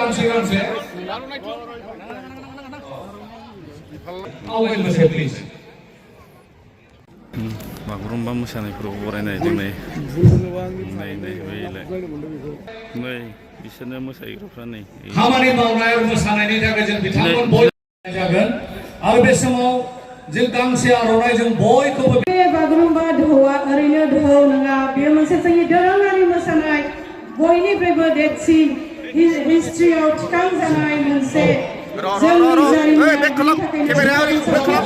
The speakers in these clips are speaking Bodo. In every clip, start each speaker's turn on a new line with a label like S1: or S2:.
S1: गांसे गांसे आवगायनोसै प्लिज
S2: बागुरुम्बा मोसानायफोराव बरायनाय जोंनाय नै बिसोरनो मोसाहैग्राफ्रा नै
S1: खामानि मावनाय आरो मोसानायनि थाखाय जों बिथांमोन बयबो जागोन आरो बे समाव जों गांसे आर'नाइ जों बयखौबो
S3: बे बागुरुम्बा दोहौआ ओरैनो दोहौ नङा बेयो मोनसे जोंनि दोरोङारि मोसानाय बयनिफ्रायबो देरसिन हिस्ट्रियाव थिखांजानाय मोनसे जोंनि जारिमिननि थाखाय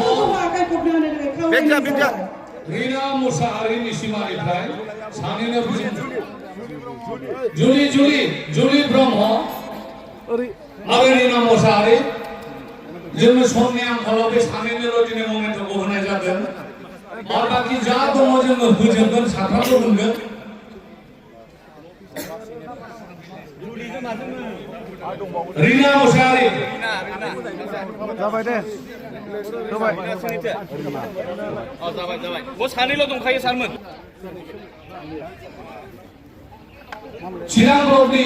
S1: रिना मोसाहारिनि सिमानिफ्राय सानैनो जुलि ब्रह्म आरो रिना मोसाहारि जोंनो समनि आंखालाव बे सानैनोल' दिनै ममेन्टखौ होनाय जादों आरो बाखि जा दङ जोङो होजोबगोन साथामबो मोनगोन रिना मोसाहारि
S4: जाबाय दे जाबाय
S2: सानैल' दंखायो सारमोन
S1: चिरां ब्लकनि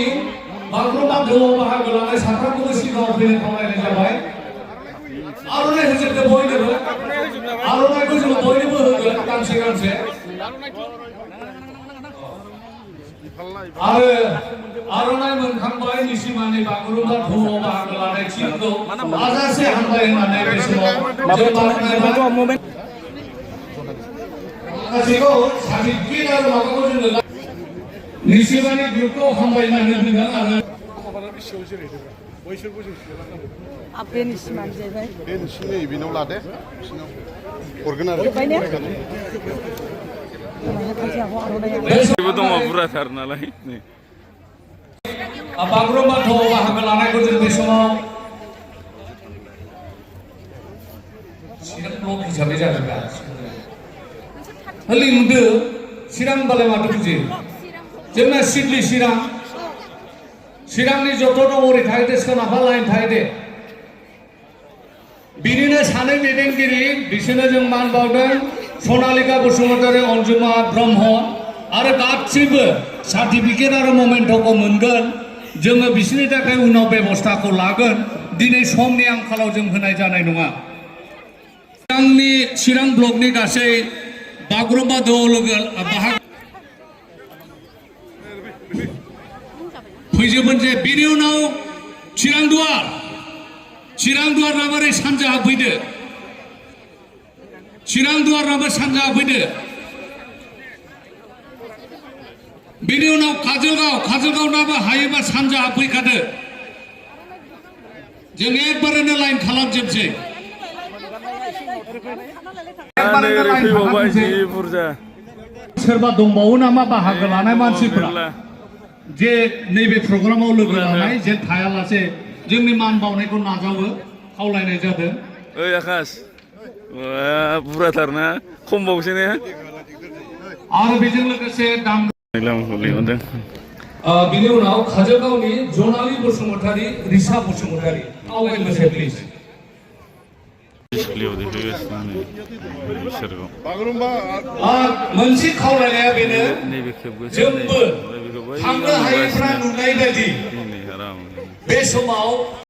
S1: बागुरुम्बा दोहौआव बाहागो लानाय साथामखौबो सिगाङाव फैनो खावलायनाय जाबाय आर'नाइ होजोबदो बयनोबो आर'नाइखौ जोङो बयनोबो होगोन गांसे गांसे आरो आर'नाइ मोनखांबाय निसिमानि बागुरुम्बा दोहौआव बाहागो लानाय टिमखौ हाजासे हामबाय होननानै बे समाव जों बाख्नायबाय गासैखौ सार्टिफिकेट आरो माबाखौ जोङो निसिमानि ग्रुपखौ हामबायनानै होगोन आरो
S3: बे निसिमानि जाहैबाय
S4: बे नोंसिनि बेनाव लादे हरगोन आरो
S2: जेबो दङ बुरजाथार नालाय नै
S1: बागुरुम्बा दोहौआव बाहागो लानायखौ जों बे समाव चिरां ब्लक हिसाबै जागोन लिंदो चिरां बालाय माथो बुजियो जोंना सिडली चिरांनि जत' दङ ओरै थाहैदो सोनाबहा लाइन थाहैदो बिनिनो सानै दैदेनगिरि बिसोरनो जों मान बावदों सनालिका बसुमतारी अनजुमा ब्रह्म आरो गासैबो सार्टिफिकेट आरो ममेन्टखौ मोनगोन जोङो बिसोरनि थाखाय उनाव बेबस्थाखौ लागोन दिनै समनि आंखालाव जों होनाय जानाय नङा चिरां ब्लकनि गासै बागुरुम्बा दोहौ लोगो बाहागो फैजोबगोन जे बिनि उनाव चिरां दुवार नाबारै सानजाहा फैदो चिरां दुवार नाबो सानजाहा फैदो बिनि उनाव काजलगाव नाबो हायोबा सानजाहा फैखादो जों एकबारैनो लाइन खालामजोबसै सोरबा दंबावो नामा बाहागो लानाय मानसिफोरा जे नैबे प्रग्रामाव लोगो लानाय जे थायालासे जोंनि मान बावनायखौ नाजावो खावलायनाय जादों
S2: ओइ आकाश बुरजाथारना खमबावसो ने
S1: आरो बेजों लोगोसे
S2: लिंहरदों
S1: बिनि उनाव काजलगावनि जनालि बसुमतारी रिसा बसुमतारी आवगायनोसै प्लिज मोनसे खावलायनाया बेनो जोंबो थांनो हायैफ्रा नुनाय बायदि बे समाव